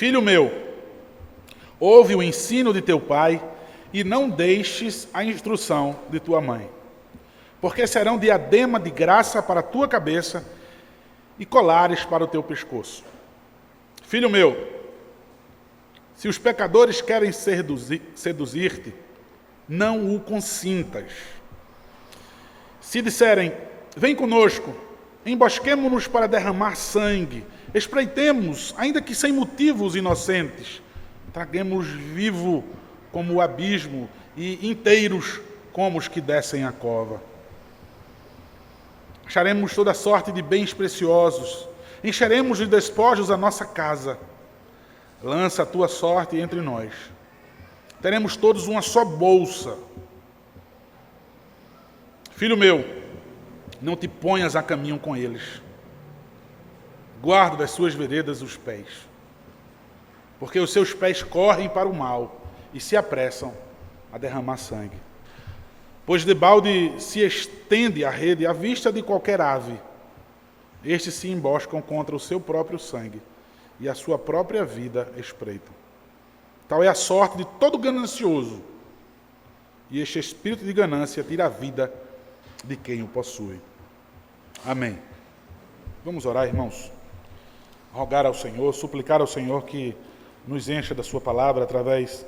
Filho meu, ouve o ensino de teu pai e não deixes a instrução de tua mãe, porque serão diadema de graça para a tua cabeça e colares para o teu pescoço. Filho meu, se os pecadores querem seduzir-te, não o consintas. Se disserem, vem conosco, embosquemo-nos para derramar sangue, espreitemos, ainda que sem motivos inocentes, traguemos vivo como o abismo e inteiros como os que descem a cova. Acharemos toda sorte de bens preciosos, encheremos de despojos a nossa casa. Lança a tua sorte entre nós. Teremos todos uma só bolsa. Filho meu, não te ponhas a caminho com eles. Guarda das suas veredas os pés, porque os seus pés correm para o mal e se apressam a derramar sangue. Pois debalde se estende a rede à vista de qualquer ave. Estes se emboscam contra o seu próprio sangue e a sua própria vida espreitam. Tal é a sorte de todo ganancioso, e este espírito de ganância tira a vida de quem o possui. Amém. Vamos orar, irmãos. Rogar ao Senhor, suplicar ao Senhor que nos encha da sua palavra através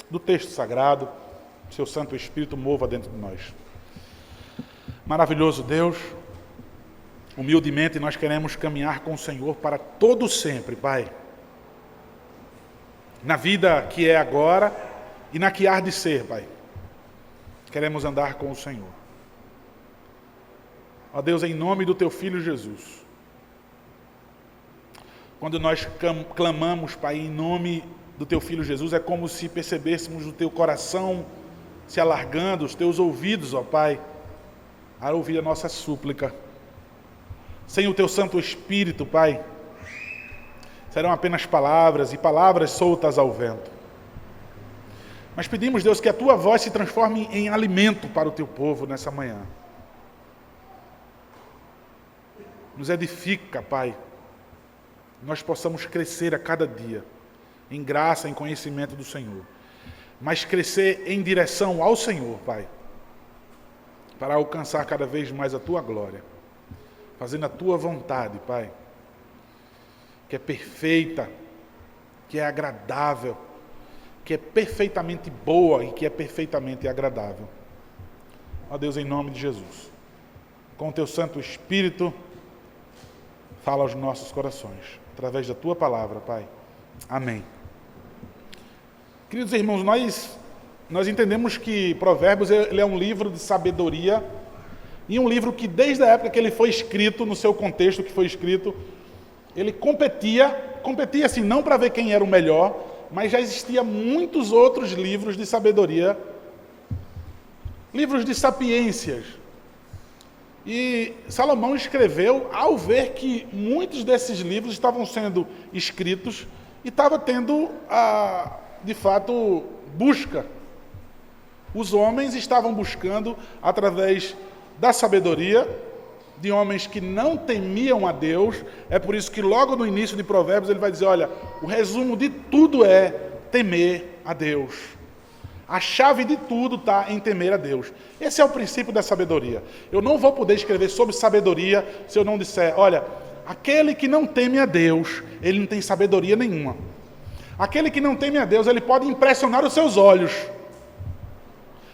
do texto sagrado, seu Santo Espírito mova dentro de nós. Maravilhoso Deus, humildemente nós queremos caminhar com o Senhor para todo sempre, Pai. Na vida que é agora e na que há de ser, Pai. Queremos andar com o Senhor. Ó Deus, em nome do Teu Filho Jesus, quando nós clamamos, Pai, em nome do Teu Filho Jesus, é como se percebêssemos o Teu coração se alargando, os Teus ouvidos, ó Pai, a ouvir a nossa súplica. Sem o Teu Santo Espírito, Pai, serão apenas palavras e palavras soltas ao vento. Mas pedimos, Deus, que a Tua voz se transforme em alimento para o Teu povo nessa manhã. Nos edifica, Pai, nós possamos crescer a cada dia, em graça, em conhecimento do Senhor, mas crescer em direção ao Senhor, Pai, para alcançar cada vez mais a Tua glória, fazendo a Tua vontade, Pai, que é perfeita, que é agradável, que é perfeitamente boa e que é perfeitamente agradável. Ó Deus, em nome de Jesus, com o Teu Santo Espírito, fala aos nossos corações, através da Tua palavra, Pai. Amém. Queridos irmãos, nós entendemos que Provérbios ele é um livro de sabedoria e um livro que desde a época que ele foi escrito, no seu contexto que foi escrito, ele competia assim, não para ver quem era o melhor, mas já existia muitos outros livros de sabedoria, livros de sapiências. E Salomão escreveu ao ver que muitos desses livros estavam sendo escritos e estava tendo, de fato, busca. Os homens estavam buscando, através da sabedoria, de homens que não temiam a Deus. É por isso que logo no início de Provérbios ele vai dizer, olha, o resumo de tudo é temer a Deus. A chave de tudo está em temer a Deus. Esse é o princípio da sabedoria. Eu não vou poder escrever sobre sabedoria se eu não disser, olha, aquele que não teme a Deus, ele não tem sabedoria nenhuma. Aquele que não teme a Deus, ele pode impressionar os seus olhos.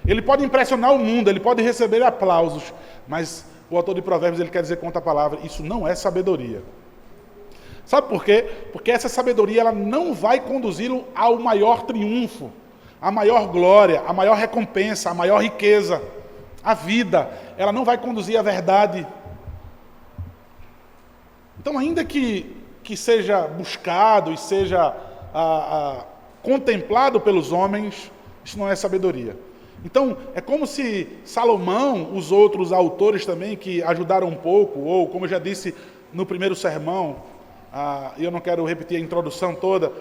Ele pode impressionar o mundo, ele pode receber aplausos. Mas o autor de Provérbios, ele quer dizer com outra palavra, isso não é sabedoria. Sabe por quê? Porque essa sabedoria ela não vai conduzi-lo ao maior triunfo, a maior glória, a maior recompensa, a maior riqueza, a vida. Ela não vai conduzir à verdade. Então, ainda que seja buscado e seja contemplado pelos homens, isso não é sabedoria. Então, é como se Salomão, os outros autores também que ajudaram um pouco, ou como eu já disse no primeiro sermão, eu não quero repetir a introdução toda,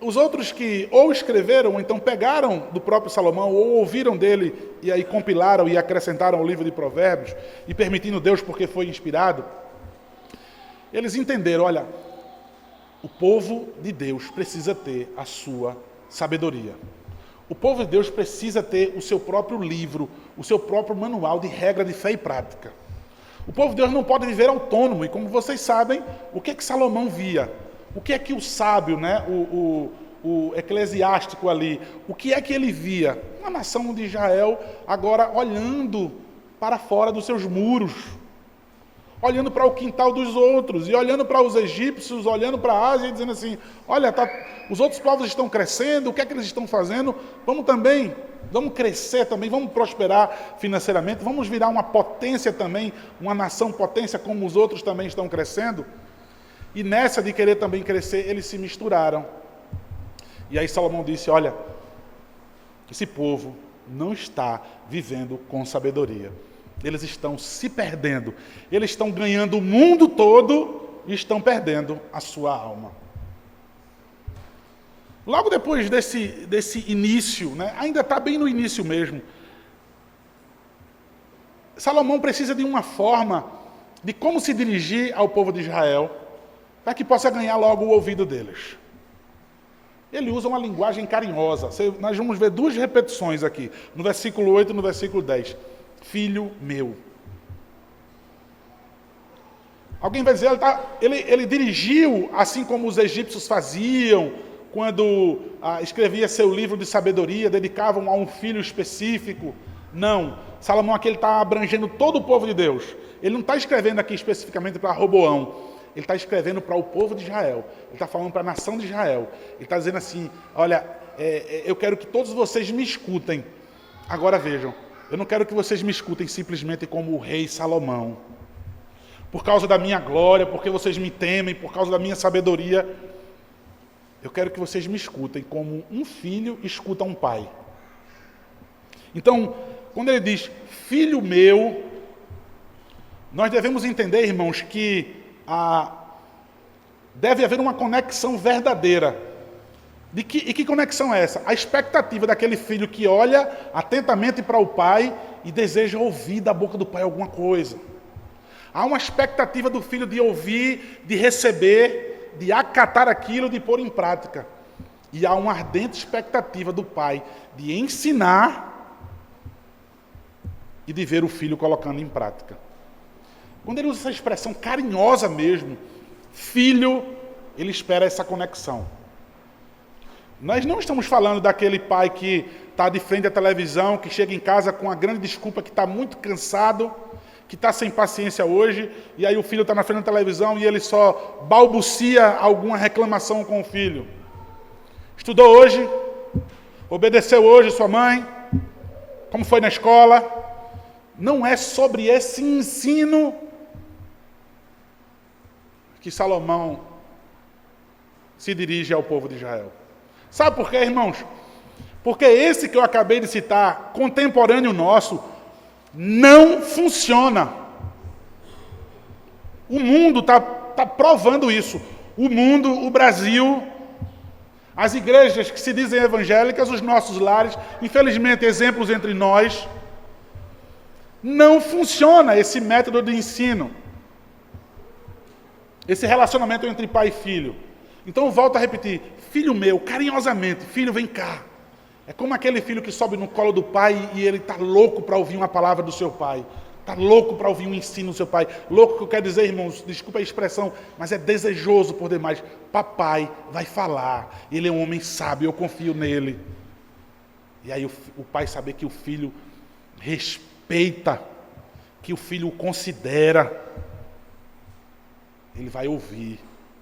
os outros que ou escreveram, ou então pegaram do próprio Salomão, ou ouviram dele, e aí compilaram e acrescentaram ao livro de Provérbios, e permitindo Deus porque foi inspirado, eles entenderam, olha, O povo de Deus precisa ter a sua sabedoria. O povo de Deus precisa ter o seu próprio livro, o seu próprio manual de regra de fé e prática. O povo de Deus não pode viver autônomo, e como vocês sabem, o que é que Salomão via? O que é que o sábio, né, o eclesiástico ali, o que é que ele via? Uma nação de Israel agora olhando para fora dos seus muros, olhando para o quintal dos outros, e olhando para os egípcios, olhando para a Ásia, e dizendo assim, olha, os outros povos estão crescendo, o que é que eles estão fazendo? Vamos crescer também, vamos prosperar financeiramente, vamos virar uma potência também, uma nação potência como os outros também estão crescendo. E nessa de querer também crescer, eles se misturaram. E aí Salomão disse, olha, esse povo não está vivendo com sabedoria. Eles estão se perdendo. Eles estão ganhando o mundo todo e estão perdendo a sua alma. Logo depois desse início, né, ainda está bem no início mesmo, Salomão precisa de uma forma de como se dirigir ao povo de Israel para que possa ganhar logo o ouvido deles. Ele usa uma linguagem carinhosa. Nós vamos ver duas repetições aqui, no versículo 8 e no versículo 10. Filho meu. Alguém vai dizer, ele dirigiu, assim como os egípcios faziam, quando escrevia seu livro de sabedoria, dedicavam a um filho específico. Não. Salomão aqui está abrangendo todo o povo de Deus. Ele não está escrevendo aqui especificamente para Roboão. Ele está escrevendo para o povo de Israel. Ele está falando para a nação de Israel. Ele está dizendo assim, olha, eu quero que todos vocês me escutem. Agora vejam, eu não quero que vocês me escutem simplesmente como o rei Salomão. Por causa da minha glória, porque vocês me temem, por causa da minha sabedoria. Eu quero que vocês me escutem como um filho escuta um pai. Então, quando ele diz, filho meu, nós devemos entender, irmãos, que deve haver uma conexão verdadeira. E que conexão é essa? A expectativa daquele filho que olha atentamente para o pai e deseja ouvir da boca do pai alguma coisa. Há uma expectativa do filho de ouvir, de receber, de acatar aquilo, de pôr em prática. E há uma ardente expectativa do pai de ensinar e de ver o filho colocando em prática. Quando ele usa essa expressão carinhosa mesmo, filho, ele espera essa conexão. Nós não estamos falando daquele pai que está de frente à televisão, que chega em casa com a grande desculpa que está muito cansado, que está sem paciência hoje, e aí o filho está na frente da televisão e ele só balbucia alguma reclamação com o filho. Estudou hoje? Obedeceu hoje sua mãe? Como foi na escola? Não é sobre esse ensino que Salomão se dirige ao povo de Israel. Sabe por quê, irmãos? Porque esse que eu acabei de citar, contemporâneo nosso, não funciona. O mundo está provando isso. O mundo, o Brasil, as igrejas que se dizem evangélicas, os nossos lares, infelizmente, exemplos entre nós, não funciona esse método de ensino. Esse relacionamento entre pai e filho. Então, eu volto a repetir. Filho meu, carinhosamente, filho, vem cá. É como aquele filho que sobe no colo do pai e ele está louco para ouvir uma palavra do seu pai. Está louco para ouvir um ensino do seu pai. Louco que eu quero dizer, irmãos, desculpa a expressão, mas é desejoso por demais. Papai vai falar. Ele é um homem sábio, eu confio nele. E aí o pai saber que o filho respeita, que o filho o considera. Ele vai ouvir,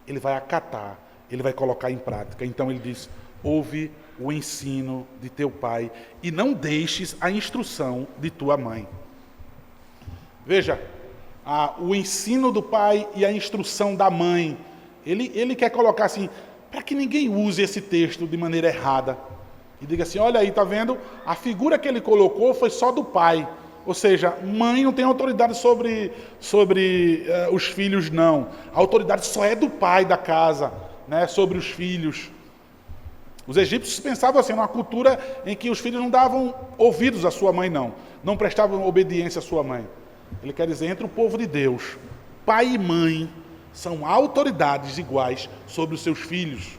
ele vai acatar, ele vai colocar em prática. Então ele diz, ouve o ensino de teu pai e não deixes a instrução de tua mãe. Veja, o ensino do pai e a instrução da mãe, ele quer colocar assim, para que ninguém use esse texto de maneira errada. E diga assim, olha aí, tá vendo? A figura que ele colocou foi só do pai. Ou seja, mãe não tem autoridade sobre os filhos, não. A autoridade só é do pai da casa, né, sobre os filhos. Os egípcios pensavam assim, numa cultura em que os filhos não davam ouvidos à sua mãe, não prestavam obediência à sua mãe. Ele quer dizer, entre o povo de Deus, pai e mãe, são autoridades iguais sobre os seus filhos.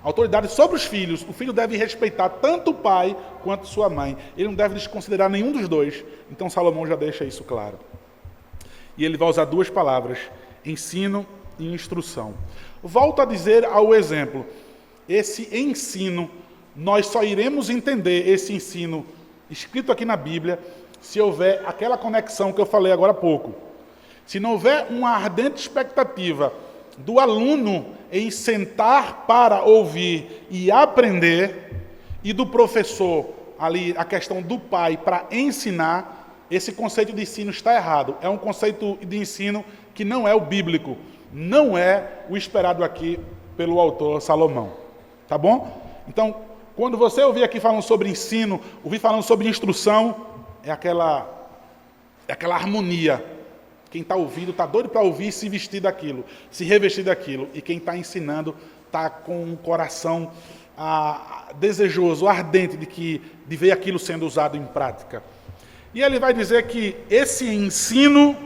Autoridade sobre os filhos. O filho deve respeitar tanto o pai quanto sua mãe. Ele não deve desconsiderar nenhum dos dois. Então Salomão já deixa isso claro. E ele vai usar duas palavras: ensino e instrução. Volto a dizer ao exemplo. Esse ensino, nós só iremos entender esse ensino escrito aqui na Bíblia se houver aquela conexão que eu falei agora há pouco. Se não houver uma ardente expectativa do aluno em sentar para ouvir e aprender, e do professor, ali a questão do pai para ensinar, esse conceito de ensino está errado. É um conceito de ensino que não é o bíblico, não é o esperado aqui pelo autor Salomão. Tá bom? Então, quando você ouvir aqui falando sobre ensino, ouvir falando sobre instrução, é aquela harmonia. Quem está ouvindo está doido para ouvir e se vestir daquilo, se revestir daquilo. E quem está ensinando está com um coração desejoso, ardente de ver aquilo sendo usado em prática. E ele vai dizer que esse ensino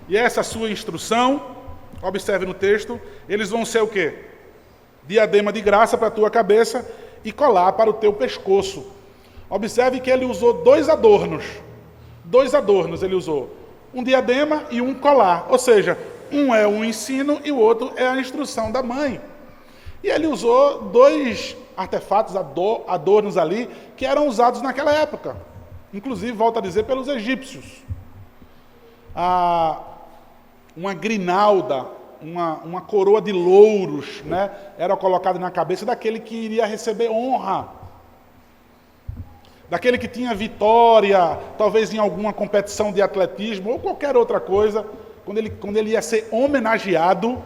e essa sua instrução, observe no texto, eles vão ser o quê? Diadema de graça para a tua cabeça e colar para o teu pescoço. Observe que ele usou dois adornos. Dois adornos ele usou. Um diadema e um colar. Ou seja, um é o ensino e o outro é a instrução da mãe. E ele usou dois artefatos, adornos ali, que eram usados naquela época. Inclusive, volto a dizer, pelos egípcios. Uma grinalda, uma coroa de louros, né, era colocada na cabeça daquele que iria receber honra. Daquele que tinha vitória, talvez em alguma competição de atletismo ou qualquer outra coisa, quando ele ia ser homenageado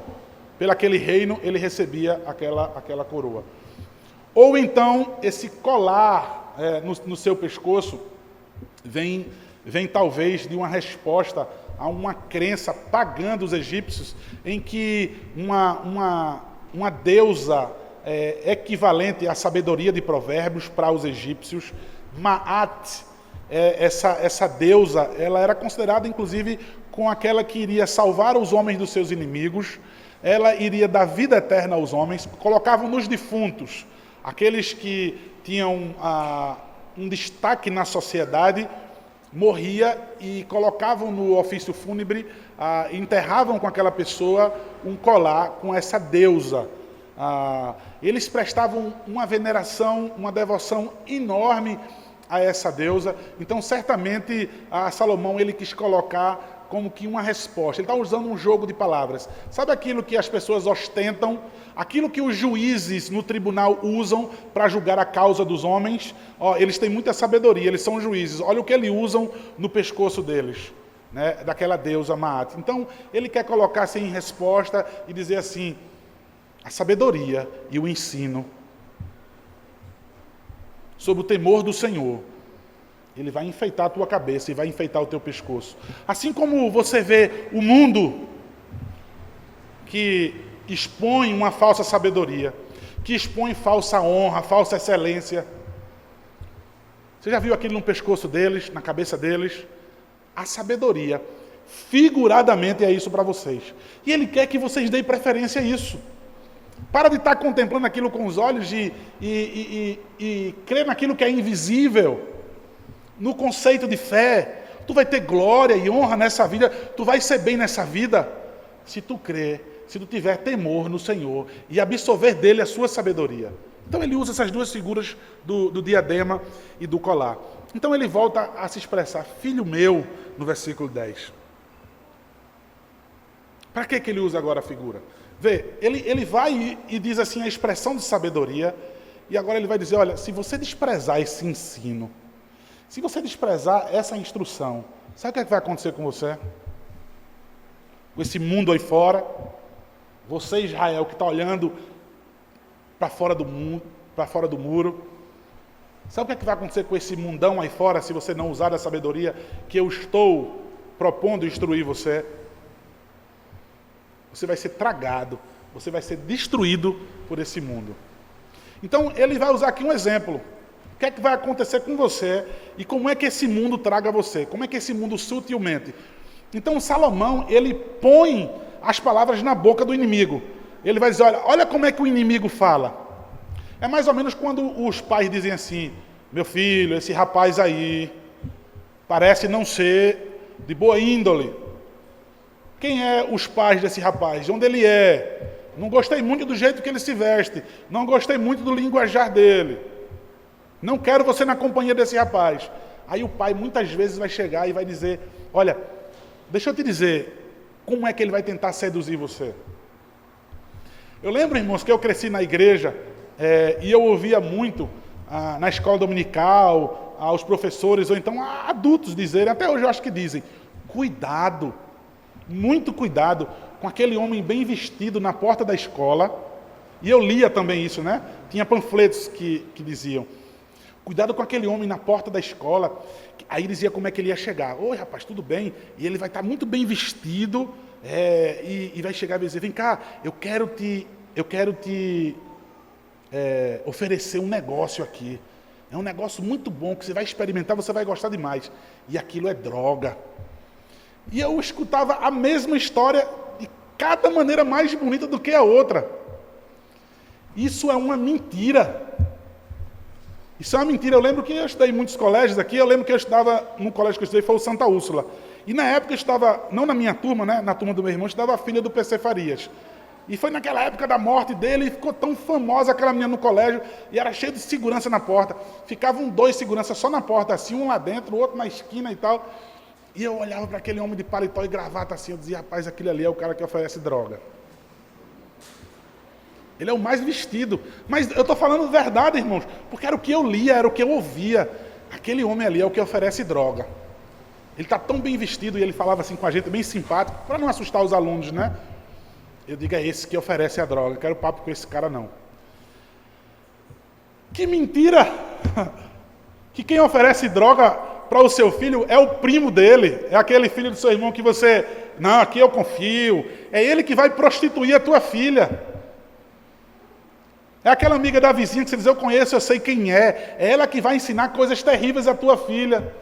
pelaquele reino, ele recebia aquela coroa. Ou então, esse colar no seu pescoço vem talvez de uma resposta a uma crença pagã dos egípcios, em que uma deusa equivalente à sabedoria de Provérbios para os egípcios, Maat, essa deusa, ela era considerada inclusive com aquela que iria salvar os homens dos seus inimigos, ela iria dar vida eterna aos homens, colocavam nos defuntos, aqueles que tinham um destaque na sociedade, morria e colocavam no ofício fúnebre, enterravam com aquela pessoa um colar com essa deusa. Eles prestavam uma veneração, uma devoção enorme a essa deusa. Então, certamente, Salomão ele quis colocar como que uma resposta. Ele está usando um jogo de palavras. Sabe aquilo que as pessoas ostentam? Aquilo que os juízes no tribunal usam para julgar a causa dos homens? Eles têm muita sabedoria, eles são juízes. Olha o que eles usam no pescoço deles, né, daquela deusa Maat. Então, ele quer colocar assim em resposta e dizer assim: a sabedoria e o ensino sobre o temor do Senhor, ele vai enfeitar a tua cabeça e vai enfeitar o teu pescoço. Assim como você vê o mundo que expõe uma falsa sabedoria, que expõe falsa honra, falsa excelência. Você já viu aquilo no pescoço deles, na cabeça deles? A sabedoria, figuradamente, é isso para vocês. E ele quer que vocês deem preferência a isso. Para de estar contemplando aquilo com os olhos e crer naquilo que é invisível, no conceito de fé. Tu vai ter glória e honra nessa vida, tu vai ser bem nessa vida, se tu crer, se tu tiver temor no Senhor e absorver dele a sua sabedoria. Então ele usa essas duas figuras do diadema e do colar. Então ele volta a se expressar: filho meu, no versículo 10. Para que ele usa agora a figura? Vê, ele vai e diz assim a expressão de sabedoria, e agora ele vai dizer: olha, se você desprezar esse ensino, se você desprezar essa instrução, sabe o que, é que vai acontecer com você? Com esse mundo aí fora, você, Israel, que está olhando para fora do mundo, para fora do muro, sabe o que, é que vai acontecer com esse mundão aí fora, se você não usar a sabedoria que eu estou propondo instruir você? Você vai ser tragado, você vai ser destruído por esse mundo. Então, ele vai usar aqui um exemplo. O que é que vai acontecer com você e como é que esse mundo traga você? Como é que esse mundo sutilmente? Então, Salomão, ele põe as palavras na boca do inimigo. Ele vai dizer, olha como é que o inimigo fala. É mais ou menos quando os pais dizem assim, meu filho, esse rapaz aí parece não ser de boa índole. Quem é os pais desse rapaz? De onde ele é? Não gostei muito do jeito que ele se veste. Não gostei muito do linguajar dele. Não quero você na companhia desse rapaz. Aí o pai muitas vezes vai chegar e vai dizer, olha, deixa eu te dizer, como é que ele vai tentar seduzir você? Eu lembro, irmãos, que eu cresci na igreja e eu ouvia muito na escola dominical, aos professores, ou então a adultos dizerem, até hoje eu acho que dizem, cuidado, muito cuidado com aquele homem bem vestido na porta da escola. E eu lia também isso, né? Tinha panfletos que diziam, cuidado com aquele homem na porta da escola. Aí dizia como é que ele ia chegar. Oi, rapaz, tudo bem? E ele vai estar muito bem vestido e vai chegar e vai dizer, vem cá, eu quero te oferecer um negócio aqui. É um negócio muito bom, que você vai experimentar, você vai gostar demais. E aquilo é droga. E eu escutava a mesma história de cada maneira mais bonita do que a outra. Isso é uma mentira. Isso é uma mentira. Eu lembro que eu estudei em muitos colégios aqui. Eu lembro que eu estudava, no colégio que eu estudei foi o Santa Úrsula. E na época eu estava, não na minha turma, né, na turma do meu irmão, estava a filha do PC Farias. E foi naquela época da morte dele, e ficou tão famosa aquela menina no colégio, e era cheio de segurança na porta. Ficavam 2 seguranças só na porta, assim, um lá dentro, o outro na esquina e tal. E eu olhava para aquele homem de paletó e gravata assim, eu dizia, rapaz, aquele ali é o cara que oferece droga. Ele é o mais vestido. Mas eu estou falando verdade, irmãos, porque era o que eu lia, era o que eu ouvia. Aquele homem ali é o que oferece droga. Ele está tão bem vestido, e ele falava assim com a gente, bem simpático, para não assustar os alunos, né? Eu digo, é esse que oferece a droga, eu quero papo com esse cara não. Que mentira! Que quem oferece droga para o seu filho é o primo dele, é aquele filho do seu irmão que você, não, aqui eu confio, é ele que vai prostituir a tua filha. É aquela amiga da vizinha que você diz, eu conheço, eu sei quem é ela que vai ensinar coisas terríveis à tua filha.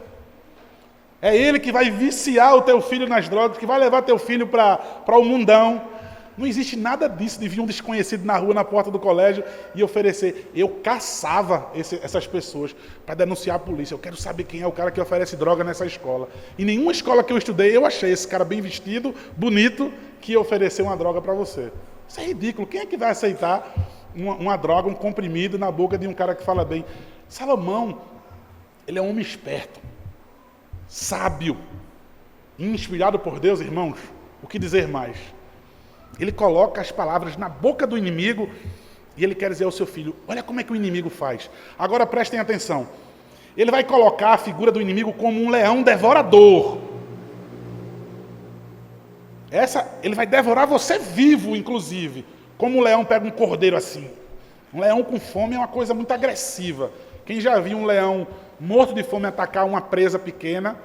É ele que vai viciar o teu filho nas drogas, que vai levar teu filho para o mundão. Não existe nada disso de vir um desconhecido na rua, na porta do colégio e oferecer. Eu caçava essas pessoas para denunciar a polícia. Eu quero saber quem é o cara que oferece droga nessa escola. Em nenhuma escola que eu estudei, eu achei esse cara bem vestido, bonito, que ofereceu uma droga para você. Isso é ridículo. Quem é que vai aceitar uma droga, um comprimido na boca de um cara que fala bem? Salomão, ele é um homem esperto, sábio, inspirado por Deus, irmãos. O que dizer mais? Ele coloca as palavras na boca do inimigo e ele quer dizer ao seu filho, olha como é que o inimigo faz. Agora prestem atenção. Ele vai colocar a figura do inimigo como um leão devorador. Ele vai devorar você vivo, inclusive. Como um leão pega um cordeiro assim. Um leão com fome é uma coisa muito agressiva. Quem já viu um leão morto de fome atacar uma presa pequena?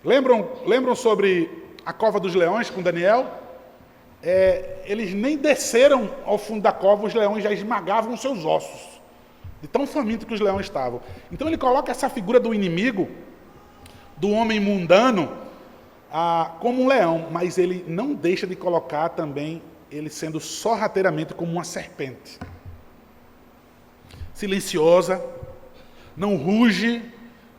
Lembram sobre a cova dos leões com Daniel? Eles nem desceram ao fundo da cova, os leões já esmagavam os seus ossos, de tão faminto que os leões estavam. Então ele coloca essa figura do inimigo, do homem mundano, como um leão, mas ele não deixa de colocar também ele sendo sorrateiramente como uma serpente. Silenciosa, não ruge,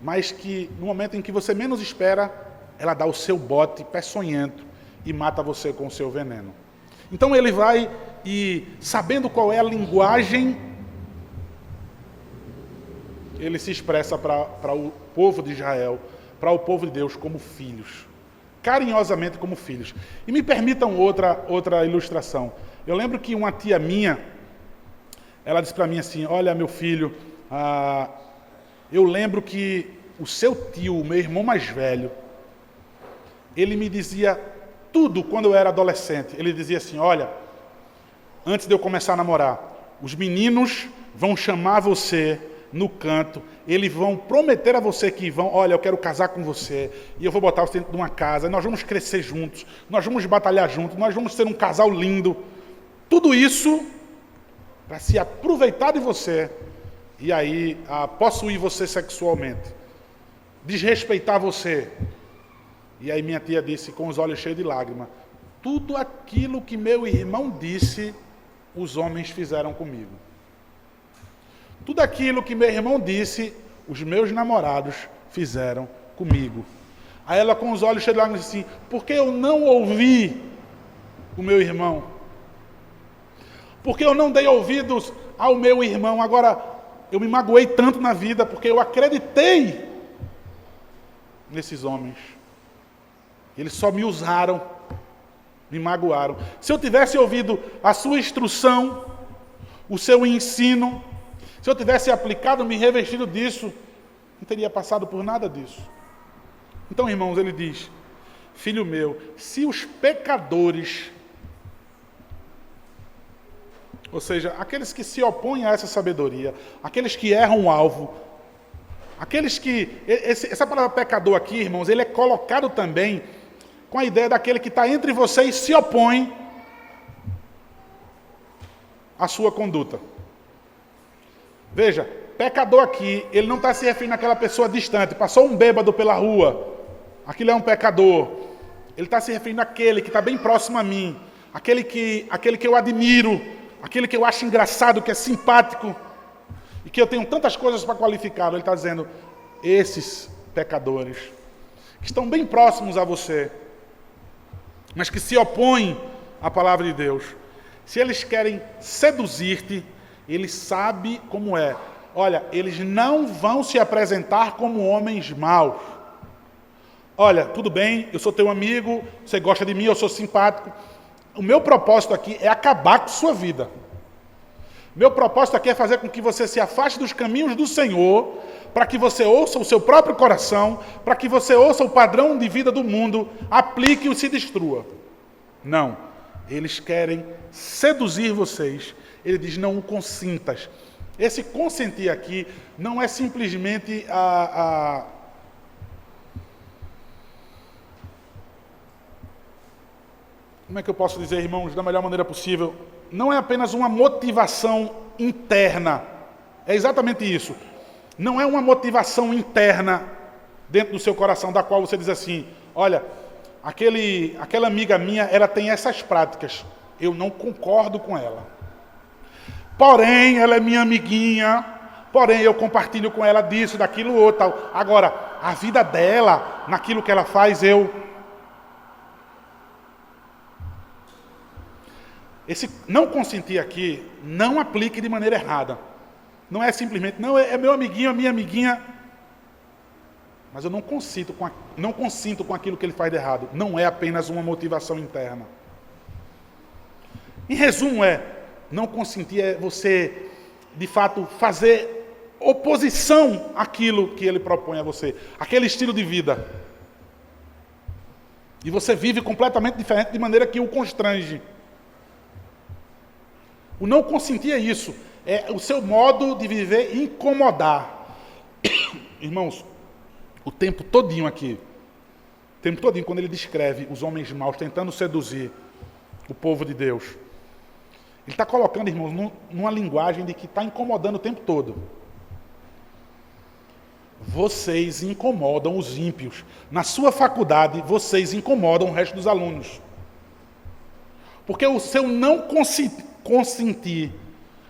mas que no momento em que você menos espera, ela dá o seu bote peçonhento e mata você com o seu veneno. Então ele vai e, sabendo qual é a linguagem, ele se expressa para o povo de Israel, para o povo de Deus como filhos, carinhosamente como filhos. E me permitam outra ilustração. Eu lembro que uma tia minha, ela disse para mim assim, olha meu filho, eu lembro que o seu tio, o meu irmão mais velho, ele me dizia tudo quando eu era adolescente. Ele dizia assim, olha, antes de eu começar a namorar, os meninos vão chamar você no canto, eles vão prometer a você que vão, olha, eu quero casar com você, e eu vou botar você dentro de uma casa, nós vamos crescer juntos, nós vamos batalhar juntos, nós vamos ser um casal lindo. Tudo isso para se aproveitar de você e aí possuir você sexualmente, desrespeitar você, E aí minha tia disse, com os olhos cheios de lágrimas, tudo aquilo que meu irmão disse, os homens fizeram comigo. Tudo aquilo que meu irmão disse, os meus namorados fizeram comigo. Aí ela, com os olhos cheios de lágrimas, disse assim, porque eu não ouvi o meu irmão? Porque eu não dei ouvidos ao meu irmão? Agora, eu me magoei tanto na vida, porque eu acreditei nesses homens. Eles só me usaram, me magoaram. Se eu tivesse ouvido a sua instrução, o seu ensino, se eu tivesse aplicado, me revestido disso, não teria passado por nada disso. Então, irmãos, ele diz, filho meu, se os pecadores, ou seja, aqueles que se opõem a essa sabedoria, aqueles que erram o alvo, aqueles que... Essa palavra pecador aqui, irmãos, ele é colocado também com a ideia daquele que está entre vocês e se opõe à sua conduta. Veja, pecador aqui, ele não está se referindo àquela pessoa distante, passou um bêbado pela rua, aquilo é um pecador. Ele está se referindo àquele que está bem próximo a mim, aquele que eu admiro, aquele que eu acho engraçado, que é simpático, e que eu tenho tantas coisas para qualificá-lo. Ele está dizendo, esses pecadores, que estão bem próximos a você, mas que se opõem à palavra de Deus, se eles querem seduzir-te, eles sabem como é. Olha, eles não vão se apresentar como homens maus. Olha, tudo bem, eu sou teu amigo, você gosta de mim, eu sou simpático. O meu propósito aqui é acabar com sua vida. Meu propósito aqui é fazer com que você se afaste dos caminhos do Senhor, para que você ouça o seu próprio coração, para que você ouça o padrão de vida do mundo, aplique-o e se destrua. Não, eles querem seduzir vocês. Ele diz, não o consintas. Esse consentir aqui não é simplesmente como é que eu posso dizer, irmãos, da melhor maneira possível? Não é apenas uma motivação interna. É exatamente isso. Não é uma motivação interna dentro do seu coração, da qual você diz assim, olha, aquela amiga minha, ela tem essas práticas. Eu não concordo com ela. Porém, ela é minha amiguinha, porém eu compartilho com ela disso, daquilo, outro, tal. Agora, a vida dela, naquilo que ela faz, Esse não consentir aqui, não aplique de maneira errada. Não é simplesmente, não, é meu amiguinho, a minha amiguinha, mas eu não consinto com aquilo que ele faz de errado. Não é apenas uma motivação interna. Em resumo, não consentir é você, de fato, fazer oposição àquilo que ele propõe a você. Aquele estilo de vida. E você vive completamente diferente, de maneira que o constrange. O não consentir é isso. É o seu modo de viver incomodar. Irmãos, o tempo todinho aqui, quando ele descreve os homens maus tentando seduzir o povo de Deus, ele está colocando, irmãos, numa linguagem de que está incomodando o tempo todo. Vocês incomodam os ímpios. Na sua faculdade, vocês incomodam o resto dos alunos. Porque o seu não consentir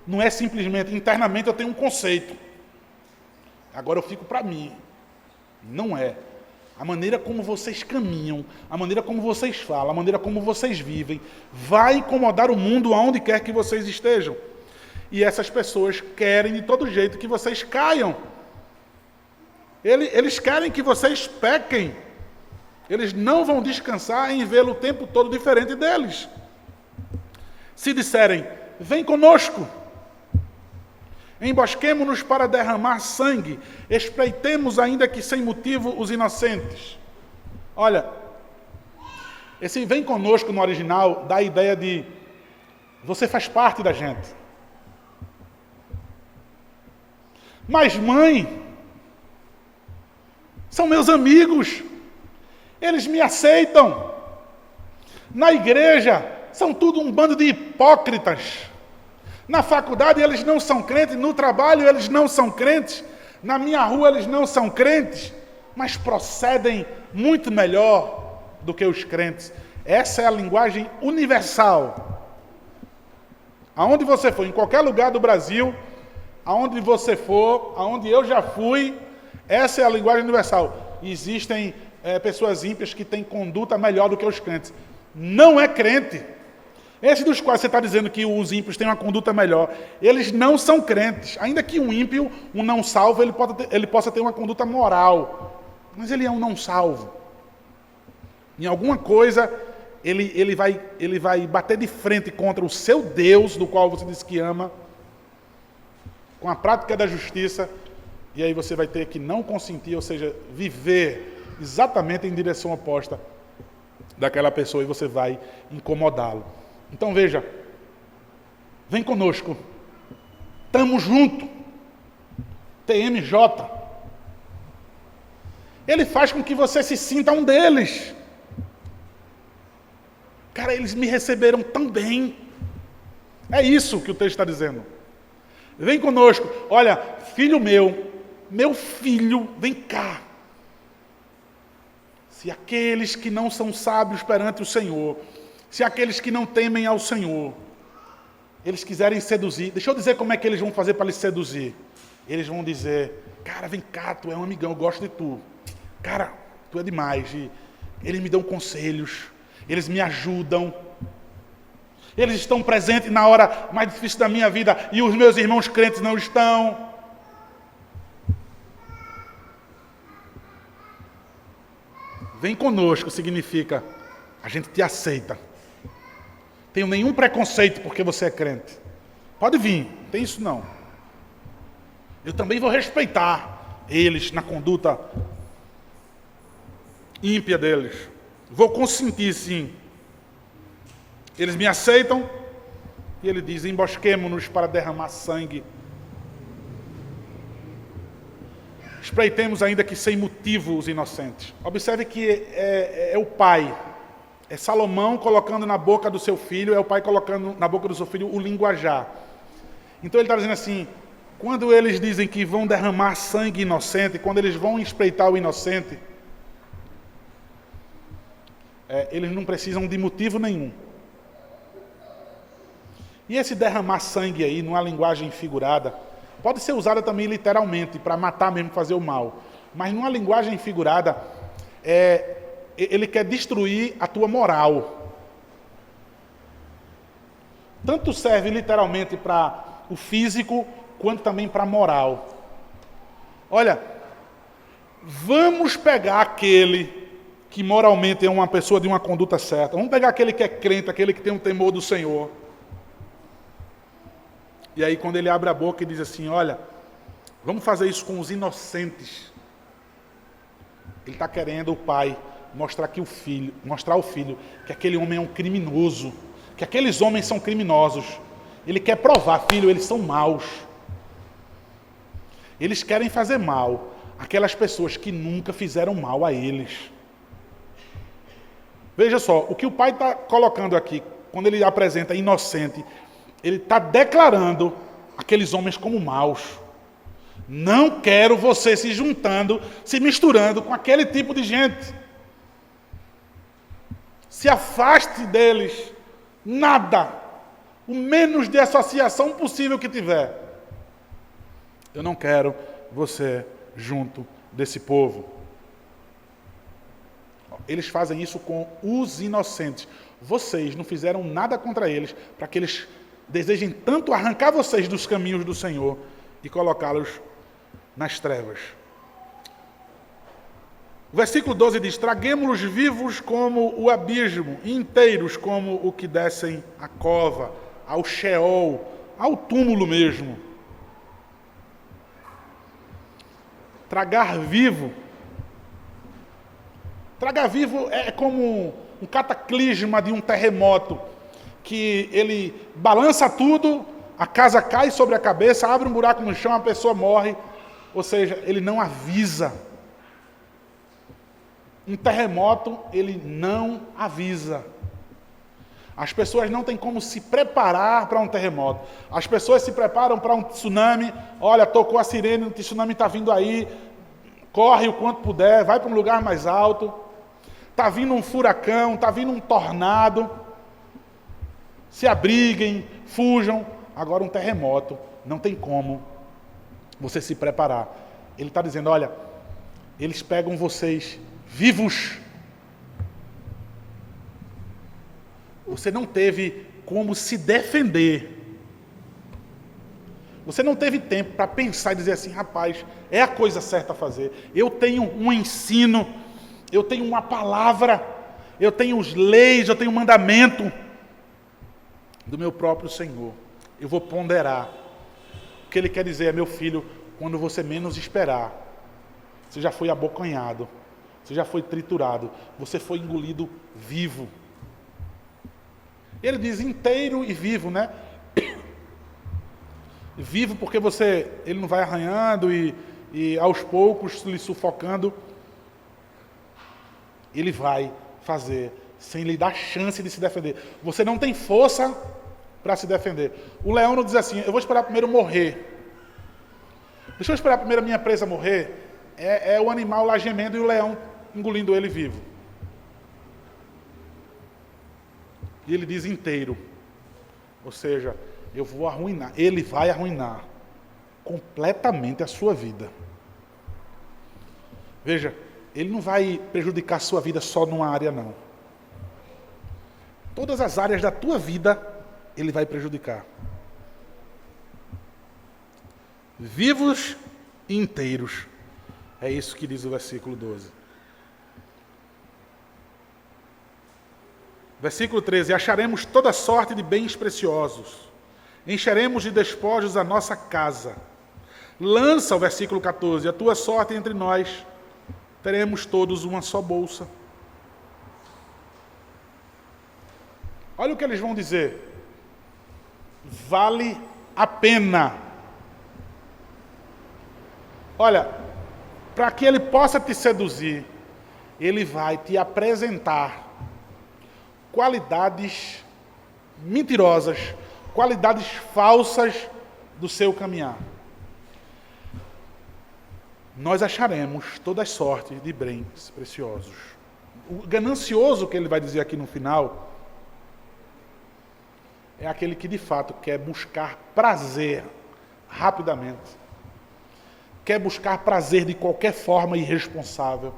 não é simplesmente, internamente eu tenho um conceito. Agora eu fico para mim. Não é. A maneira como vocês caminham, a maneira como vocês falam, a maneira como vocês vivem, vai incomodar o mundo aonde quer que vocês estejam. E essas pessoas querem de todo jeito que vocês caiam. Eles querem que vocês pequem. Eles não vão descansar em vê-lo o tempo todo diferente deles. Se disserem, vem conosco, embosquemo-nos para derramar sangue, espreitemos ainda que sem motivo os inocentes. Olha, esse vem conosco no original dá a ideia de você faz parte da gente. Mas mãe, são meus amigos, eles me aceitam. Na igreja, são tudo um bando de hipócritas. Na faculdade eles não são crentes, no trabalho eles não são crentes, na minha rua eles não são crentes. mas procedem muito melhor do que os crentes. Essa é a linguagem universal. Aonde você for, em qualquer lugar do Brasil, aonde você for, aonde eu já fui, essa é a linguagem universal. Existem pessoas ímpias que têm conduta melhor do que os crentes. Não é crente. Esses dos quais você está dizendo que os ímpios têm uma conduta melhor, eles não são crentes. Ainda que um ímpio, um não salvo, ele possa ter uma conduta moral. Mas ele é um não salvo. Em alguma coisa, ele vai bater de frente contra o seu Deus, do qual você diz que ama, com a prática da justiça, e aí você vai ter que não consentir, ou seja, viver exatamente em direção oposta daquela pessoa, e você vai incomodá-lo. Então veja, vem conosco, estamos juntos, TMJ. Ele faz com que você se sinta um deles. Cara, eles me receberam tão bem. É isso que o texto está dizendo. Vem conosco, olha, filho meu filho, vem cá. Se aqueles que não são sábios perante o Senhor, se aqueles que não temem ao Senhor, eles quiserem seduzir, deixa eu dizer como é que eles vão fazer para lhe seduzir. Eles vão dizer, cara, vem cá, tu é um amigão, eu gosto de tu. Cara, tu é demais. E eles me dão conselhos, eles me ajudam. Eles estão presentes na hora mais difícil da minha vida e os meus irmãos crentes não estão. Vem conosco significa, a gente te aceita. Tenho nenhum preconceito porque você é crente. Pode vir, não tem isso não. Eu também vou respeitar eles na conduta ímpia deles. Vou consentir, sim. Eles me aceitam e ele diz, embosquemo-nos para derramar sangue. Espreitemos ainda que sem motivo os inocentes. Observe que é o pai. É Salomão colocando na boca do seu filho, é o pai colocando na boca do seu filho o linguajar. Então ele está dizendo assim, quando eles dizem que vão derramar sangue inocente, quando eles vão espreitar o inocente, eles não precisam de motivo nenhum. E esse derramar sangue aí, numa linguagem figurada, pode ser usada também literalmente, para matar mesmo, fazer o mal. Mas numa linguagem figurada, ele quer destruir a tua moral. Tanto serve literalmente para o físico, quanto também para a moral. Olha, vamos pegar aquele que moralmente é uma pessoa de uma conduta certa. Vamos pegar aquele que é crente, aquele que tem um temor do Senhor. E aí quando ele abre a boca e diz assim, olha, vamos fazer isso com os inocentes. Ele está querendo, o pai, mostrar ao filho que aquele homem é um criminoso, que aqueles homens são criminosos. Ele quer provar, filho, eles são maus. Eles querem fazer mal àquelas pessoas que nunca fizeram mal a eles. Veja só, o que o pai está colocando aqui, quando ele apresenta inocente, ele está declarando aqueles homens como maus. Não quero você se juntando, se misturando com aquele tipo de gente. Se afaste deles. Nada. O menos de associação possível que tiver. Eu não quero você junto desse povo. Eles fazem isso com os inocentes. Vocês não fizeram nada contra eles para que eles desejem tanto arrancar vocês dos caminhos do Senhor e colocá-los nas trevas. O versículo 12 diz, traguemo-los vivos como o abismo, e inteiros como o que descem à cova, ao Sheol, ao túmulo mesmo. Tragar vivo. Tragar vivo é como um cataclisma de um terremoto, que ele balança tudo, a casa cai sobre a cabeça, abre um buraco no chão, a pessoa morre. Ou seja, ele não avisa. Um terremoto, ele não avisa. As pessoas não têm como se preparar para um terremoto. As pessoas se preparam para um tsunami. Olha, tocou a sirene, o tsunami está vindo aí. corre o quanto puder, vai para um lugar mais alto. Está vindo um furacão, está vindo um tornado. Se abriguem, fujam. Agora um terremoto, não tem como você se preparar. Ele está dizendo, olha, eles pegam vocês vivos. Você não teve como se defender. Você não teve tempo para pensar e dizer assim, rapaz, é a coisa certa a fazer. Eu tenho um ensino, eu tenho uma palavra, eu tenho os leis, eu tenho um mandamento do meu próprio Senhor. Eu vou ponderar. O que ele quer dizer é, meu filho, quando você menos esperar, você já foi abocanhado, você já foi triturado, você foi engolido vivo. Ele diz inteiro e vivo, né? Vivo porque ele não vai arranhando e aos poucos lhe sufocando. Ele vai fazer sem lhe dar chance de se defender. Você não tem força para se defender. O leão não diz assim, eu vou esperar primeiro morrer. Deixa eu esperar primeiro a minha presa morrer. É o animal lá gemendo e o leão engolindo ele vivo. E ele diz inteiro. Ou seja, eu vou arruinar. Ele vai arruinar completamente a sua vida. Veja, ele não vai prejudicar a sua vida só numa área, não. Todas as áreas da tua vida, ele vai prejudicar. Vivos e inteiros. É isso que diz o versículo 12. Versículo 13. Acharemos toda sorte de bens preciosos. Encheremos de despojos a nossa casa. Lança, o versículo 14, a tua sorte entre nós. Teremos todos uma só bolsa. Olha o que eles vão dizer. Vale a pena. Olha, para que ele possa te seduzir, ele vai te apresentar qualidades mentirosas, qualidades falsas do seu caminhar. Nós acharemos toda sorte de bens preciosos. O ganancioso que ele vai dizer aqui no final é aquele que de fato quer buscar prazer rapidamente. Quer buscar prazer de qualquer forma irresponsável.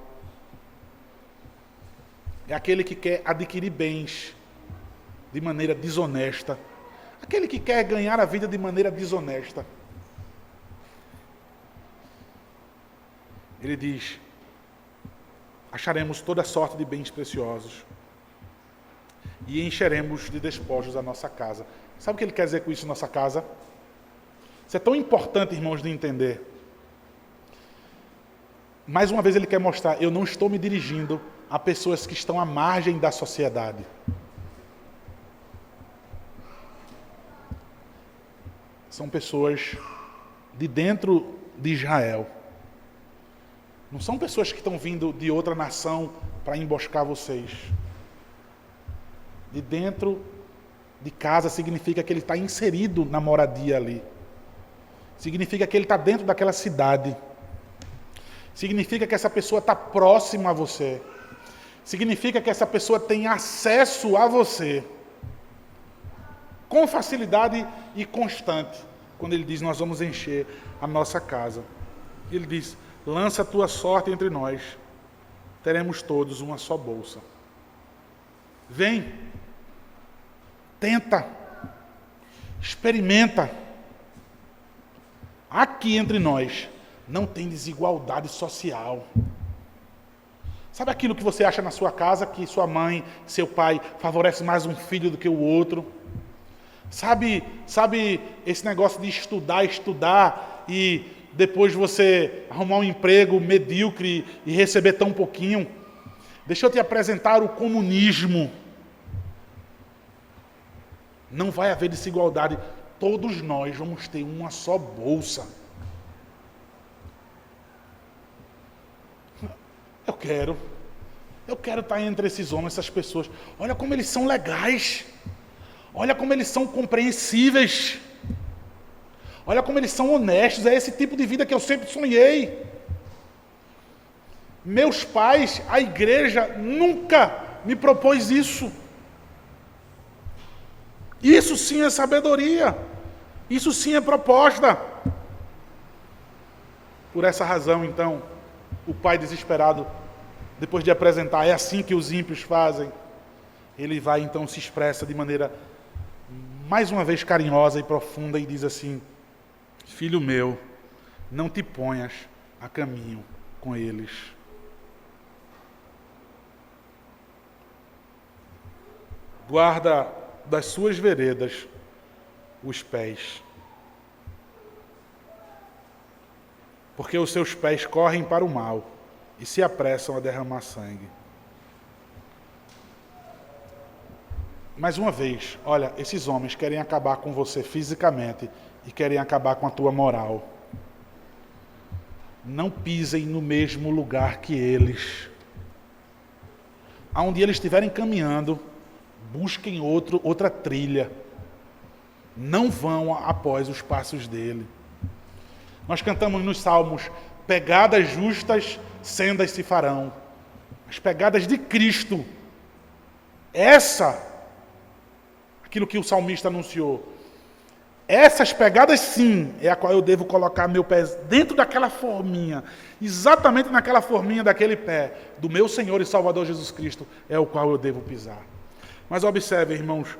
É aquele que quer adquirir bens de maneira desonesta. Aquele que quer ganhar a vida de maneira desonesta. Ele diz, acharemos toda sorte de bens preciosos e encheremos de despojos a nossa casa. Sabe o que ele quer dizer com isso, nossa casa? Isso é tão importante, irmãos, de entender. Mais uma vez ele quer mostrar, eu não estou me dirigindo a pessoas que estão à margem da sociedade. São pessoas de dentro de Israel. Não são pessoas que estão vindo de outra nação para emboscar vocês. De dentro de casa significa que ele está inserido na moradia ali. Significa que ele está dentro daquela cidade. Significa que essa pessoa está próxima a você. Significa que essa pessoa tem acesso a você. Com facilidade e constante. Quando ele diz, nós vamos encher a nossa casa. Ele diz, lança a tua sorte entre nós. Teremos todos uma só bolsa. Vem. Tenta. Experimenta. Aqui entre nós não tem desigualdade social. Sabe aquilo que você acha na sua casa, que sua mãe, seu pai favorece mais um filho do que o outro? Sabe esse negócio de estudar e depois você arrumar um emprego medíocre e receber tão pouquinho? Deixa eu te apresentar o comunismo. Não vai haver desigualdade. Todos nós vamos ter uma só bolsa. Eu quero estar entre esses homens, essas pessoas. Olha como eles são legais. Olha como eles são compreensíveis. Olha como eles são honestos. É esse tipo de vida que eu sempre sonhei. Meus pais, a igreja nunca me propôs isso. Isso sim é sabedoria. Isso sim é proposta. Por essa razão, então, o pai desesperado, depois de apresentar, é assim que os ímpios fazem, ele vai então se expressa de maneira mais uma vez carinhosa e profunda e diz assim: filho meu, não te ponhas a caminho com eles. Guarda das suas veredas os pés, porque os seus pés correm para o mal e se apressam a derramar sangue. Mais uma vez, olha, esses homens querem acabar com você fisicamente e querem acabar com a tua moral. Não pisem no mesmo lugar que eles. Aonde eles estiverem caminhando, busquem outra trilha. Não vão após os passos dele. Nós cantamos nos Salmos: pegadas justas, sendas se farão. As pegadas de Cristo. Aquilo que o salmista anunciou. Essas pegadas, sim, é a qual eu devo colocar meu pé dentro daquela forminha, exatamente naquela forminha daquele pé, do meu Senhor e Salvador Jesus Cristo, é o qual eu devo pisar. Mas observe, irmãos,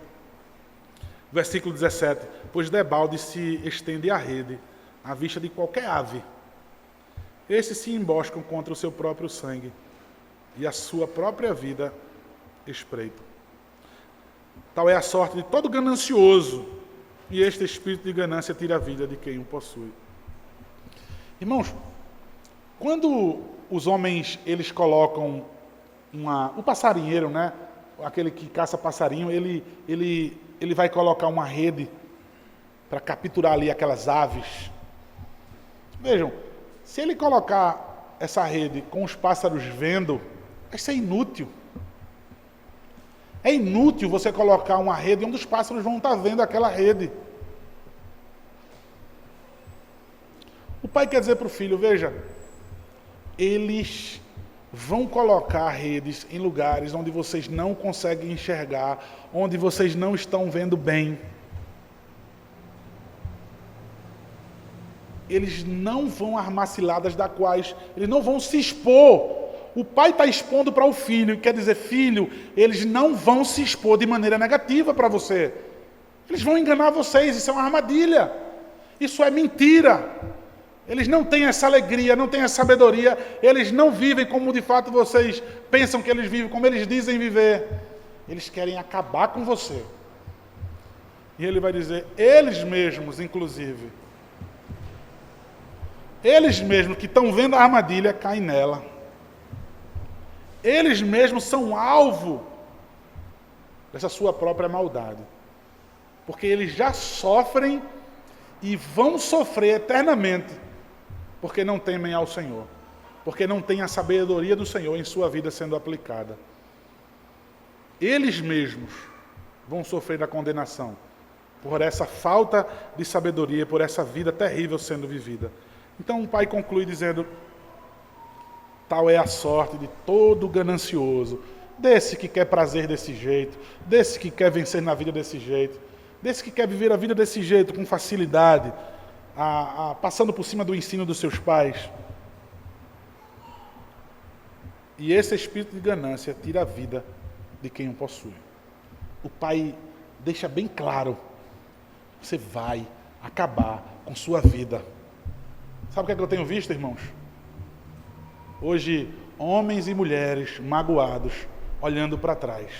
versículo 17: pois debalde se estende a rede, à vista de qualquer ave. Esses se emboscam contra o seu próprio sangue, e a sua própria vida espreitam. Tal é a sorte de todo ganancioso, e este espírito de ganância tira a vida de quem o possui. Irmãos, quando os homens eles colocam o passarinheiro, né? Aquele que caça passarinho, ele vai colocar uma rede para capturar ali aquelas aves. Vejam, se ele colocar essa rede com os pássaros vendo, vai ser inútil. É inútil você colocar uma rede onde os pássaros vão estar vendo aquela rede. O pai quer dizer para o filho: veja, eles vão colocar redes em lugares onde vocês não conseguem enxergar, onde vocês não estão vendo bem. Eles não vão armar ciladas das quais eles não vão se expor. O pai está expondo para o filho, quer dizer: filho, eles não vão se expor de maneira negativa para você. Eles vão enganar vocês, isso é uma armadilha. Isso é mentira. Eles não têm essa alegria, não têm essa sabedoria, eles não vivem como de fato vocês pensam que eles vivem, como eles dizem viver. Eles querem acabar com você. E ele vai dizer: eles mesmos, inclusive, eles mesmos que estão vendo a armadilha, caem nela. Eles mesmos são alvo dessa sua própria maldade. Porque eles já sofrem e vão sofrer eternamente, porque não temem ao Senhor. Porque não têm a sabedoria do Senhor em sua vida sendo aplicada. Eles mesmos vão sofrer a condenação por essa falta de sabedoria, por essa vida terrível sendo vivida. Então o pai conclui dizendo: tal é a sorte de todo ganancioso, desse que quer prazer desse jeito, desse que quer vencer na vida desse jeito, desse que quer viver a vida desse jeito, com facilidade, passando por cima do ensino dos seus pais. E esse espírito de ganância tira a vida de quem o possui. O pai deixa bem claro: você vai acabar com sua vida. Sabe o que é que eu tenho visto, irmãos? Hoje, homens e mulheres magoados, olhando para trás.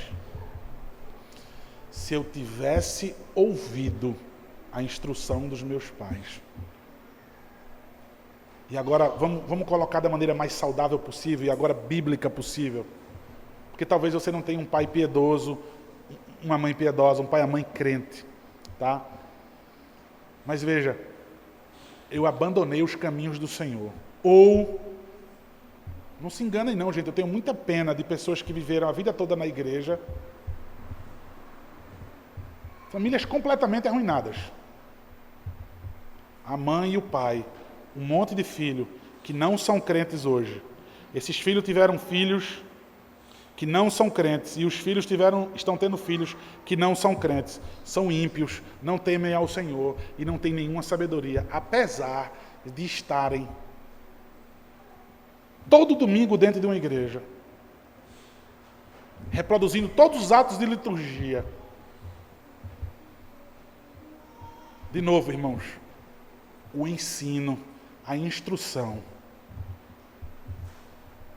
Se eu tivesse ouvido a instrução dos meus pais. E agora, vamos colocar da maneira mais saudável possível, e agora bíblica possível. Porque talvez você não tenha um pai piedoso, uma mãe piedosa, um pai e uma mãe crente. Tá? Mas veja, eu abandonei os caminhos do Senhor. Ou... não se enganem não, gente, eu tenho muita pena de pessoas que viveram a vida toda na igreja, famílias completamente arruinadas. A mãe e o pai, um monte de filho que não são crentes hoje, Esses filhos tiveram filhos que não são crentes, e os filhos estão tendo filhos que não são crentes, são ímpios, não temem ao Senhor e não têm nenhuma sabedoria, apesar de estarem todo domingo dentro de uma igreja, reproduzindo todos os atos de liturgia. De novo, irmãos, o ensino, a instrução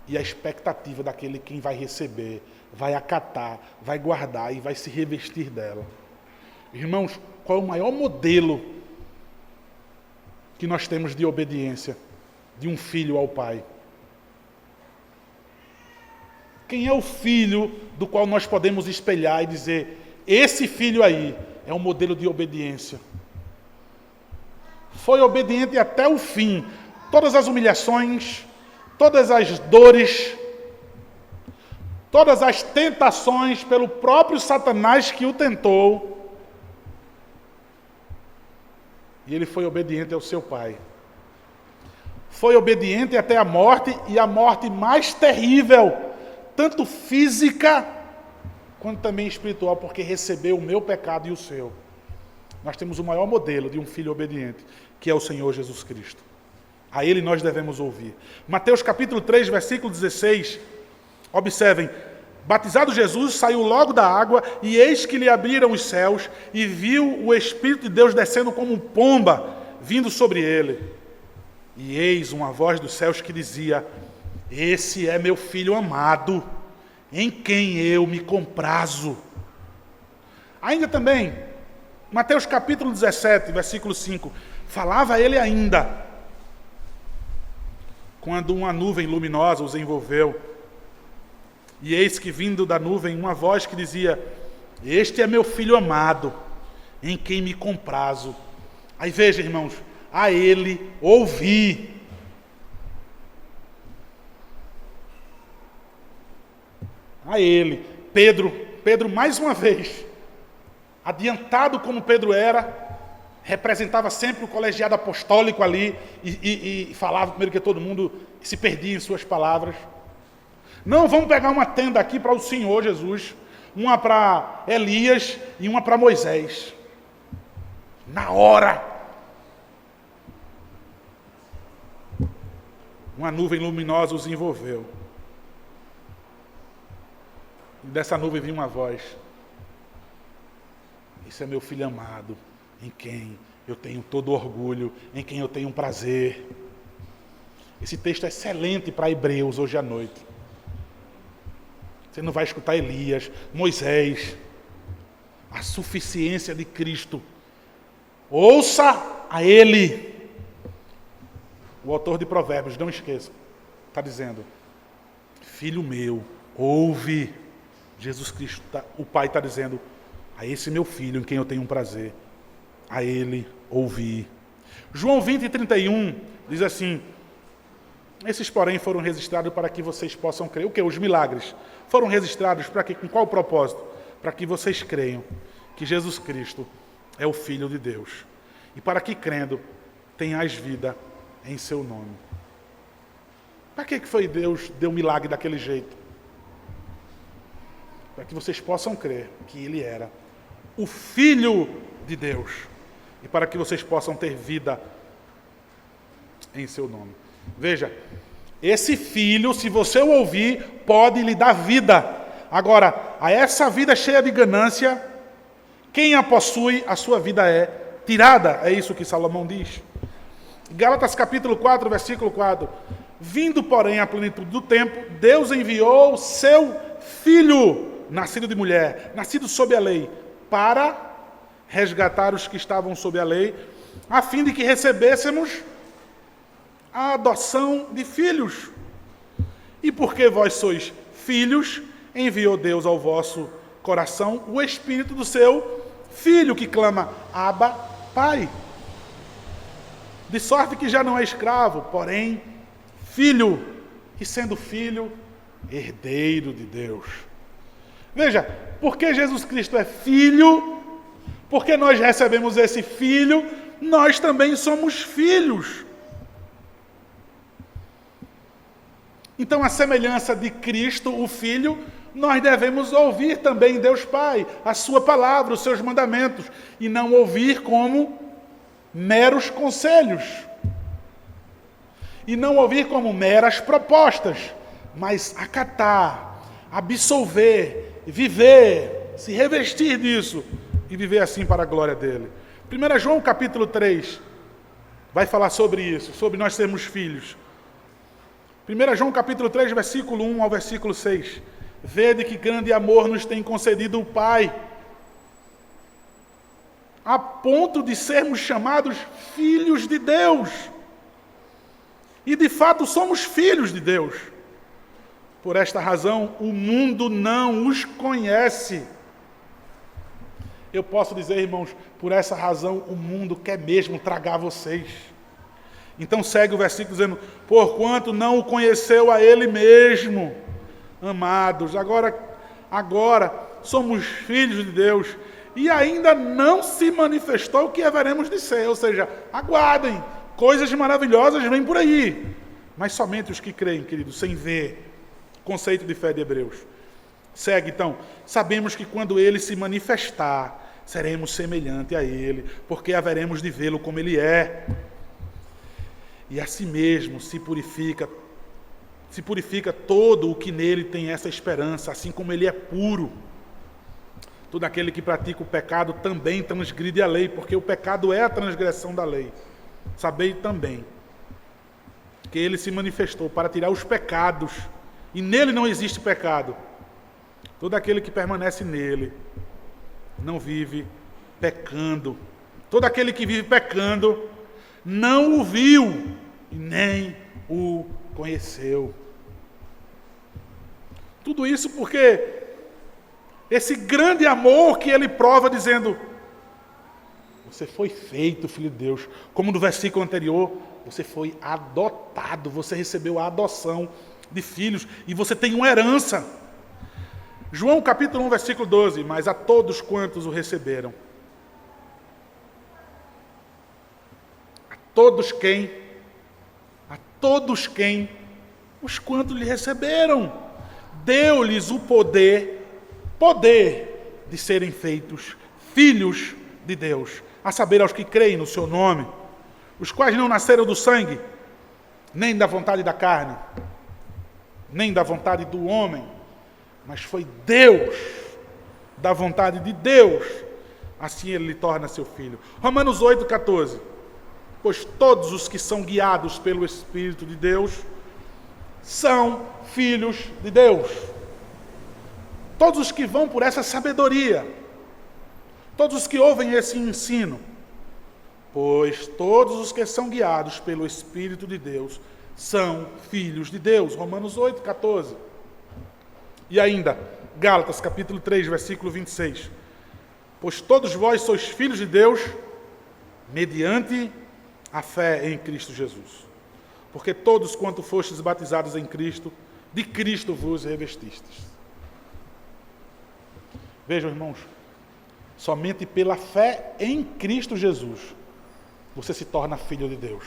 e a expectativa daquele quem vai receber, vai acatar, vai guardar e vai se revestir dela. Irmãos, qual é o maior modelo que nós temos de obediência de um filho ao pai? Quem é o filho do qual nós podemos espelhar e dizer, esse filho aí é um modelo de obediência? Foi obediente até o fim. Todas as humilhações, todas as dores, todas as tentações pelo próprio Satanás que o tentou. E ele foi obediente ao seu pai. Foi obediente até a morte, e a morte mais terrível, tanto física quanto também espiritual, porque recebeu o meu pecado e o seu. Nós temos o maior modelo de um filho obediente, que é o Senhor Jesus Cristo. A Ele nós devemos ouvir. Mateus capítulo 3, versículo 16. Observem. Batizado Jesus, saiu logo da água, e eis que lhe abriram os céus, e viu o Espírito de Deus descendo como pomba, vindo sobre ele. E eis uma voz dos céus que dizia, esse é meu filho amado, em quem eu me comprazo. Ainda também, Mateus capítulo 17, versículo 5, falava ele ainda, quando uma nuvem luminosa os envolveu, e eis que vindo da nuvem uma voz que dizia, este é meu filho amado, em quem me comprazo. Aí veja, irmãos, a ele ouvi. A ele, Pedro mais uma vez, adiantado como Pedro era, representava sempre o colegiado apostólico ali e falava primeiro que todo mundo, se perdia em suas palavras. Não, vamos pegar uma tenda aqui para o Senhor Jesus, uma para Elias e uma para Moisés. Na hora, uma nuvem luminosa os envolveu. E dessa nuvem vinha uma voz. Esse é meu filho amado, em quem eu tenho todo orgulho, em quem eu tenho prazer. Esse texto é excelente para Hebreus hoje à noite. Você não vai escutar Elias, Moisés, a suficiência de Cristo. Ouça a Ele. O autor de Provérbios, não esqueça, está dizendo, filho meu, ouve. Jesus Cristo, o Pai está dizendo, a esse meu filho em quem eu tenho um prazer, a ele ouvi. João 20, 31 diz assim, esses porém foram registrados para que vocês possam crer. O que? Os milagres foram registrados para que, com qual propósito? Para que vocês creiam que Jesus Cristo é o Filho de Deus. E para que, crendo, tenhais vida em seu nome. Para que foi Deus deu um milagre daquele jeito? Para que vocês possam crer que Ele era o Filho de Deus. E para que vocês possam ter vida em seu nome. Veja, esse Filho, se você o ouvir, pode lhe dar vida. Agora, a essa vida cheia de ganância, quem a possui, a sua vida é tirada. É isso que Salomão diz. Gálatas capítulo 4, versículo 4. Vindo, porém, à plenitude do tempo, Deus enviou o seu Filho, nascido de mulher, nascido sob a lei, para resgatar os que estavam sob a lei, a fim de que recebêssemos a adoção de filhos. E porque vós sois filhos, enviou Deus ao vosso coração o Espírito do seu Filho, que clama, Abba, Pai. De sorte que já não é escravo, porém, filho, e sendo filho, herdeiro de Deus. Veja, porque Jesus Cristo é Filho, porque nós recebemos esse Filho, nós também somos filhos. Então, a semelhança de Cristo, o Filho, nós devemos ouvir também Deus Pai, a sua palavra, os seus mandamentos, e não ouvir como meros conselhos. E não ouvir como meras propostas, mas acatar, absolver, viver, se revestir disso e viver assim para a glória dele. 1 João capítulo 3 vai falar sobre isso, sobre nós sermos filhos. 1 João capítulo 3, versículo 1 ao versículo 6. Vede que grande amor nos tem concedido o Pai, a ponto de sermos chamados filhos de Deus. E de fato somos filhos de Deus. Por esta razão, o mundo não os conhece. Eu posso dizer, irmãos, por essa razão o mundo quer mesmo tragar vocês. Então segue o versículo dizendo, porquanto não o conheceu a ele mesmo. Amados, agora somos filhos de Deus e ainda não se manifestou o que haveremos de ser. Ou seja, aguardem, coisas maravilhosas vêm por aí. Mas somente os que creem, queridos, sem ver. Conceito de fé de Hebreus. Segue então. Sabemos que quando ele se manifestar, seremos semelhante a ele, porque haveremos de vê-lo como ele é. E assim mesmo se purifica todo o que nele tem essa esperança, assim como ele é puro. Todo aquele que pratica o pecado também transgride a lei, porque o pecado é a transgressão da lei. Sabei também que ele se manifestou para tirar os pecados, e nele não existe pecado. Todo aquele que permanece nele não vive pecando. Todo aquele que vive pecando não o viu e nem o conheceu. Tudo isso porque esse grande amor que ele prova dizendo, você foi feito, filho de Deus. Como no versículo anterior, você foi adotado, você recebeu a adoção de filhos e você tem uma herança. João capítulo 1, versículo 12, mas a todos quantos o receberam. A todos quem, os quantos lhe receberam, deu-lhes o poder de serem feitos filhos de Deus, a saber, aos que creem no seu nome, os quais não nasceram do sangue, nem da vontade da carne, nem da vontade do homem, mas foi Deus, da vontade de Deus, assim ele lhe torna seu filho. Romanos 8, 14. Pois todos os que são guiados pelo Espírito de Deus são filhos de Deus. Todos os que vão por essa sabedoria, todos os que ouvem esse ensino, pois todos os que são guiados pelo Espírito de Deus são filhos de Deus. Romanos 8, 14. E ainda, Gálatas capítulo 3, versículo 26. Pois todos vós sois filhos de Deus, mediante a fé em Cristo Jesus. Porque todos quanto fostes batizados em Cristo, de Cristo vos revestistes. Vejam, irmãos, somente pela fé em Cristo Jesus, você se torna filho de Deus.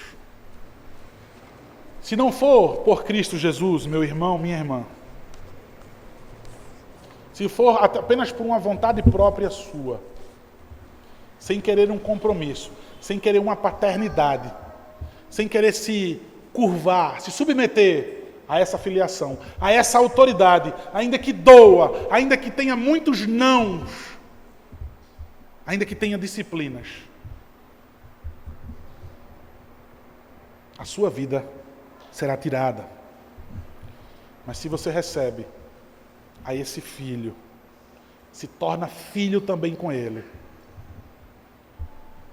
Se não for por Cristo Jesus, meu irmão, minha irmã, se for apenas por uma vontade própria sua, sem querer um compromisso, sem querer uma paternidade, sem querer se curvar, se submeter a essa filiação, a essa autoridade, ainda que doa, ainda que tenha muitos nãos, ainda que tenha disciplinas, a sua vida será tirada. Mas se você recebe a esse filho, se torna filho também com ele,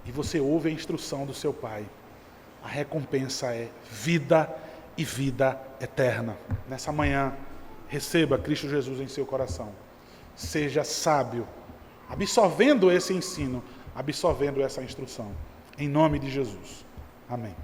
e você ouve a instrução do seu pai, a recompensa é vida e vida eterna. Nessa manhã, receba Cristo Jesus em seu coração. Seja sábio, absorvendo esse ensino, absorvendo essa instrução. Em nome de Jesus. Amém.